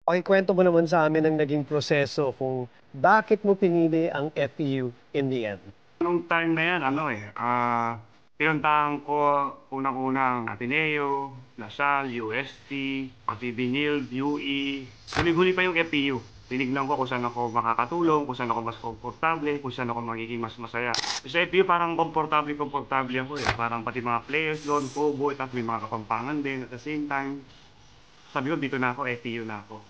Pakikwento mo naman sa amin ang naging proseso kung bakit mo pinili ang FEU in the end? Nung time na yan ano, pinuntahan ko unang-una ang Ateneo, Lasal, UST, pati Benilde, UE. Huli-huli pa yung FEU. Tinignan ko kung saan ako makakatulong, kung saan ako mas komportable, kung saan ako magiging mas masaya. Sa FEU parang komportable ako eh. Parang pati mga players doon, Kobo, tapos may mga kapampangan din at the same time. Sabi ko, dito na ako, FEU na ako.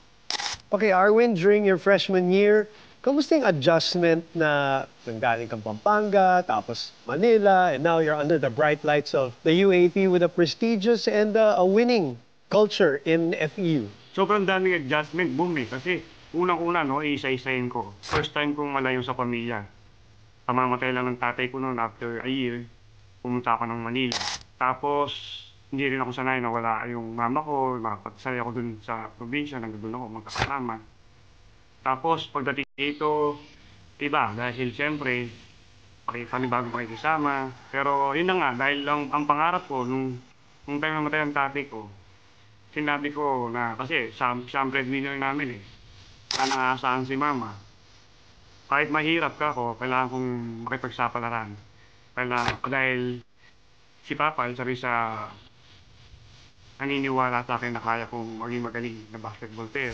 Okay, Arwin, during your freshman year, kamusta yung adjustment na nanggaling kang Pampanga, tapos Manila, and now you're under the bright lights of the UAP with a prestigious and a winning culture in FEU? Sobrang daming adjustment, boom eh. Kasi unang-una, no, iisa-isahin ko. First time kong malayo sa pamilya. Kamamatay lang ng tatay ko noon after a year. Pumunta ako ng Manila. Tapos, hindi rin ako sanay na wala yung mama ko. Makapagsanay ako dun sa probinsya. Nandun ako magkakasama. Tapos, pagdating dito, iba. Dahil siyempre, panibagong makikisama. Pero yun na nga, dahil lang ang pangarap ko nung time na matay ang tatay ko, sinabi ko na kasi siya ang breadwinner namin eh. Saan naaasahan si mama. Kahit mahirap ka ako, kailangan kong makipagsapalaran. Dahil si Papa, isa rin sa naniniwala sa akin na kaya kong maging magaling na basketball player.